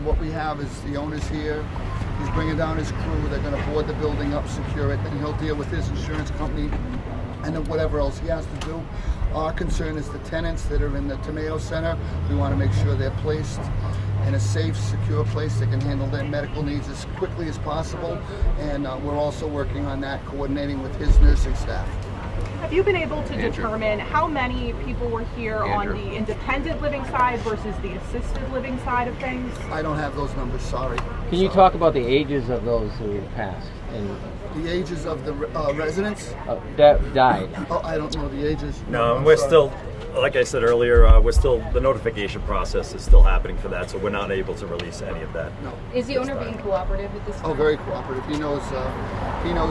what we have is the owner's here. He's bringing down his crew. They're going to board the building up, secure it, and he'll deal with his insurance company and then whatever else he has to do. Our concern is the tenants that are in the Tomato Center. We want to make sure they're placed in a safe, secure place that can handle their medical needs as quickly as possible. And we're also working on that, coordinating with his nursing staff. Have you been able to determine how many people were here on the independent living side versus the assisted living side of things? I don't have those numbers, sorry. Can you talk about the ages of those who passed? And the ages of the residents? That died. Oh, I don't know the ages. No, we're still, like I said earlier, the notification process is still happening for that, so we're not able to release any of that. No. Is the owner being cooperative at this time? Oh, very cooperative. He knows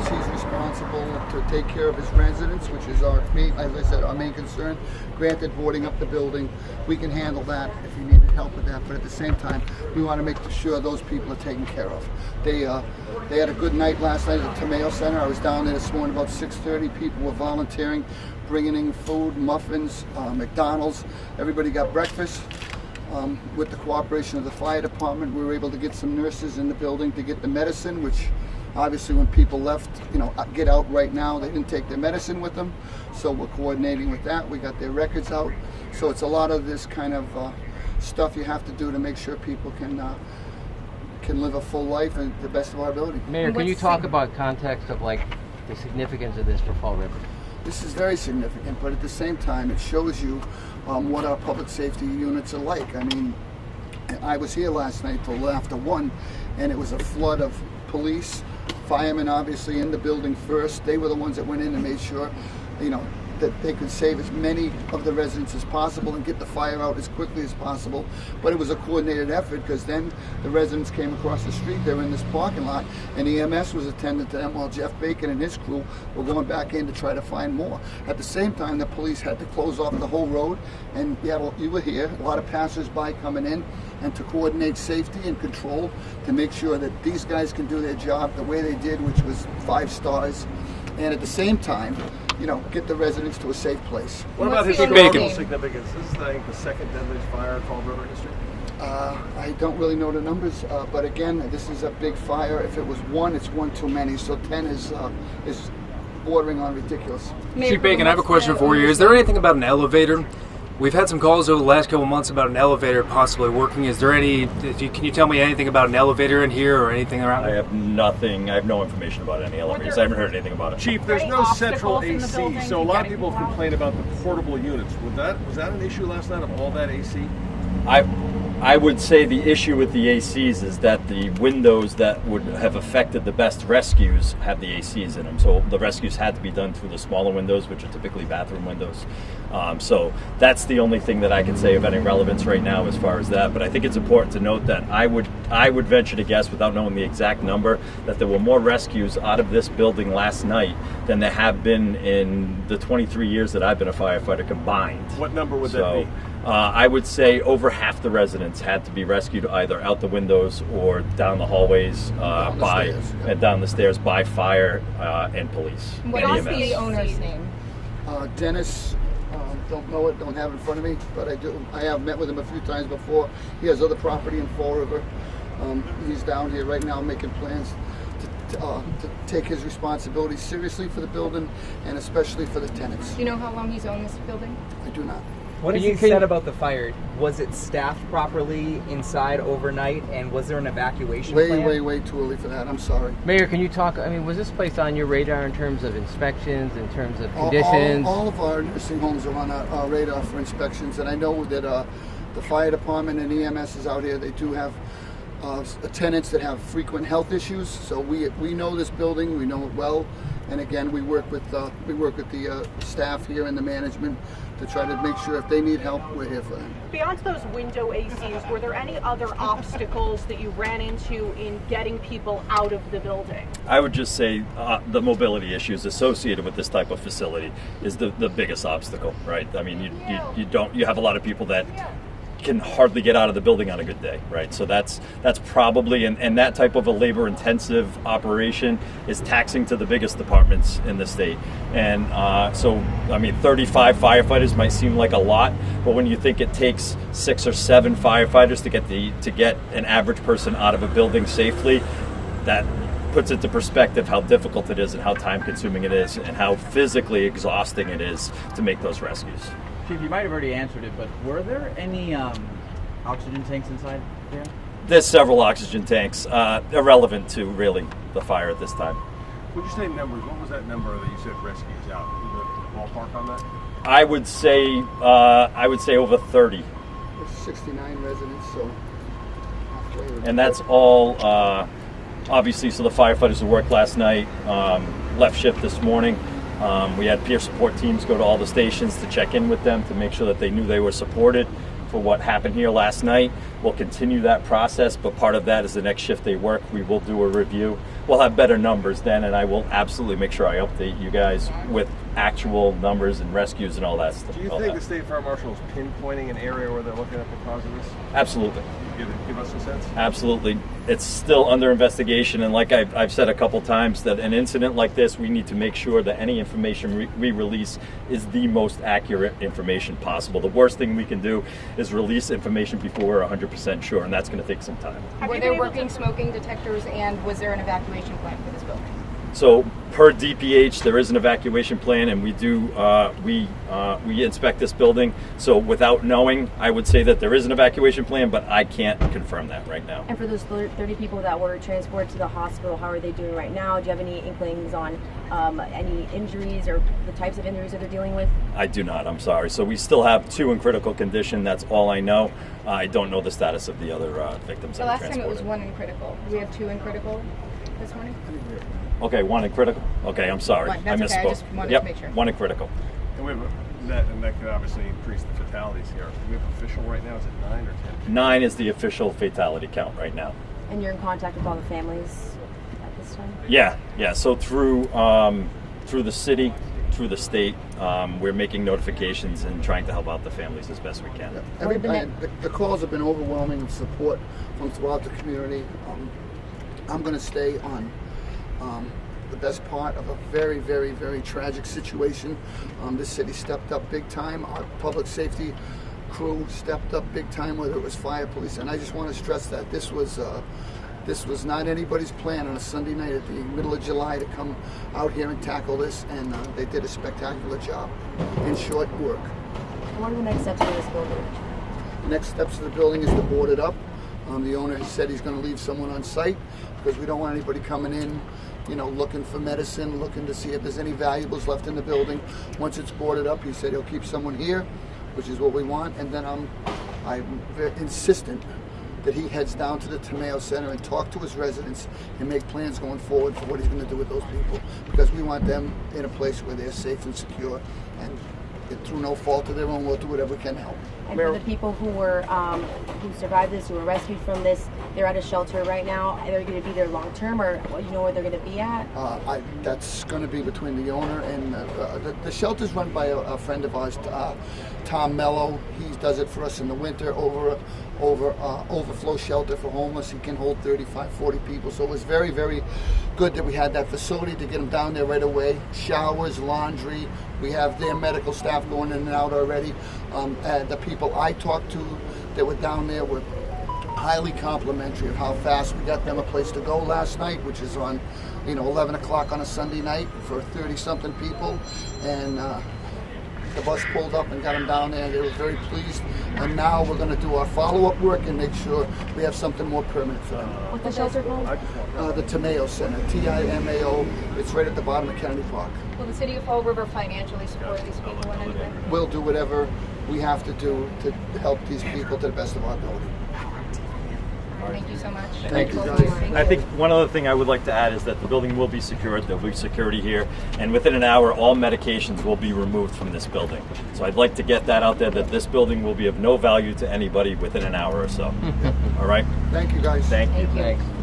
he's responsible to take care of his residents, which is as I said, our main concern. Granted, boarding up the building, we can handle that if you needed help with that, but at the same time, we want to make sure those people are taken care of. They had a good night last night at the Tomato Center. I was down there this morning about 6:30. People were volunteering, bringing in food, muffins, McDonald's. Everybody got breakfast. With the cooperation of the fire department, we were able to get some nurses in the building to get the medicine, which obviously when people left, get out right now, they didn't take their medicine with them. So we're coordinating with that. We got their records out. So it's a lot of this kind of stuff you have to do to make sure people can live a full life and the best of our ability. Mayor, can you talk about context of the significance of this for Fall River? This is very significant, but at the same time, it shows you what our public safety units are like. I mean, I was here last night till after 1, and it was a flood of police, firemen obviously in the building first. They were the ones that went in and made sure, that they could save as many of the residents as possible and get the fire out as quickly as possible. But it was a coordinated effort because then the residents came across the street. They were in this parking lot, and EMS was attending to them while Jeff Bacon and his crew were going back in to try to find more. At the same time, the police had to close off the whole road, and you were here, a lot of passers-by coming in, and to coordinate safety and control to make sure that these guys can do their job the way they did, which was 5 stars, and at the same time, get the residents to a safe place. What about historical significance? This is, I think, the second deadliest fire in Fall River history. I don't really know the numbers, but again, this is a big fire. If it was 1, it's 1 too many. So 10 is bordering on ridiculous. Chief Bacon, I have a question for you. Is there anything about an elevator? We've had some calls over the last couple months about an elevator possibly working. Is there any? Can you tell me anything about an elevator in here or anything around? I have nothing. I have no information about any elevators. I haven't heard anything about it. Chief, there's no central AC, so a lot of people have complained about the portable units. Was that an issue last night of all that AC? I would say the issue with the ACs is that the windows that would have affected the best rescues have the ACs in them. So the rescues had to be done through the smaller windows, which are typically bathroom windows. So that's the only thing that I can say of any relevance right now as far as that. But I think it's important to note that I would venture to guess, without knowing the exact number, that there were more rescues out of this building last night than there have been in the 23 years that I've been a firefighter combined. What number would that be? I would say over half the residents had to be rescued either out the windows or down the hallways down the stairs by fire and police. What is the owner's name? Dennis. Don't know it, don't have it in front of me, but I do. I have met with him a few times before. He has other property in Fall River. He's down here right now making plans to take his responsibilities seriously for the building and especially for the tenants. Do you know how long he's owned this building? I do not. What has he said about the fire? Was it staffed properly inside overnight, and was there an evacuation plan? Way too early for that. I'm sorry. Mayor, can you talk? I mean, was this placed on your radar in terms of inspections, in terms of conditions? All of our nursing homes are on our radar for inspections, and I know that the fire department and EMS is out here. They do have tenants that have frequent health issues, so we know this building. We know it well. And again, we work with the staff here and the management to try to make sure if they need help, we're here for them. Beyond those window ACs, were there any other obstacles that you ran into in getting people out of the building? I would just say the mobility issues associated with this type of facility is the biggest obstacle, right? I mean, you have a lot of people that can hardly get out of the building on a good day, right? So that's probably, and that type of a labor-intensive operation is taxing to the biggest departments in the state. And so, I mean, 35 firefighters might seem like a lot, but when you think it takes 6 or 7 firefighters to get an average person out of a building safely, that puts into perspective how difficult it is and how time-consuming it is and how physically exhausting it is to make those rescues. Chief, you might have already answered it, but were there any oxygen tanks inside there? There's several oxygen tanks, irrelevant to really the fire at this time. Would you say numbers? What was that number that you said rescues out? The ballpark on that? I would say over 30. There's 69 residents, so halfway. And that's all, obviously, so the firefighters who worked last night left shift this morning. We had peer support teams go to all the stations to check in with them to make sure that they knew they were supported for what happened here last night. We'll continue that process, but part of that is the next shift they work, we will do a review. We'll have better numbers then, and I will absolutely make sure I update you guys with actual numbers and rescues and all that stuff. Do you think the state fire marshal is pinpointing an area where they're looking at the cause of this? Absolutely. Give us a sense? Absolutely. It's still under investigation, and like I've said a couple times, that an incident like this, we need to make sure that any information we release is the most accurate information possible. The worst thing we can do is release information before we're 100% sure, and that's going to take some time. Were there working smoking detectors, and was there an evacuation plan for this building? So per DPH, there is an evacuation plan, and we do we inspect this building. So without knowing, I would say that there is an evacuation plan, but I can't confirm that right now. And for those 30 people that were transported to the hospital, how are they doing right now? Do you have any inklings on any injuries or the types of injuries that they're dealing with? I do not. I'm sorry. So we still have 2 in critical condition. That's all I know. I don't know the status of the other victims. The that were last time it was transported. 1 in critical. We have 2 in critical this morning? Okay, 1 in critical. Okay, I'm sorry. One. That's I okay. I misspoke. just wanted Yep, to make sure. 1 in critical. And we have that could obviously increase the fatalities here. Do we have official right now? Is it 9 or 10? 9 is the official fatality count right now. And you're in contact with all the families at this time? Yeah. So through the city, through the state, we're making notifications and trying to help out the families as best we can. The calls have been overwhelming of support from throughout the community. I'm going to stay on the best part of a very, very, very tragic situation. This city stepped up big time. Our public safety crew stepped up big time, whether it was fire, police, and I just want to stress that this was not anybody's plan on a Sunday night at the middle of July to come out here and tackle this, and they did a spectacular job in short work. What are the next steps for this building? The next steps of the building is to board it up. The owner has said he's going to leave someone on site because we don't want anybody coming in, looking for medicine, looking to see if there's any valuables left in the building. Once it's boarded up, he said he'll keep someone here, which is what we want. And then I'm very insistent that he heads down to the Tomeo Center and talk to his residents and make plans going forward for what he's going to do with those people, because we want them in a place where they're safe and secure, and through no fault of their own, we'll do whatever we can to help. And for the people who were who survived this, who were rescued from this, they're at a shelter right now. Are they going to be there long term, or you know where they're going to be at? That's going to be between the owner and the shelter's run by a friend of ours, Tom Mello. He does it for us in the winter, overflow shelter for homeless. He can hold 35, 40 people. So it was very, very good that we had that facility to get them down there right away. Showers, laundry. We have their medical staff going in and out already. And the people I talked to that were down there were highly complimentary of how fast we got them a place to go last night, which is on 11 o'clock on a Sunday night for 30-something people. And the bus pulled up and got them down there. They were very pleased. And now we're going to do our follow-up work and make sure we have something more permanent for them. What's the shelter called? The Tomeo Center, TIMAO. It's right at the bottom of Kennedy Park. Will the city of Fall River financially support these people in any way? We'll do whatever we have to do to help these people to the best of our ability. Thank you so much. Thank you, guys. I think one other thing I would like to add is that the building will be secured. There'll be security here, and within an hour, all medications will be removed from this building. So I'd like to get that out there, that this building will be of no value to anybody within an hour or so. All right? Thank you, guys. Thank you. Thank you.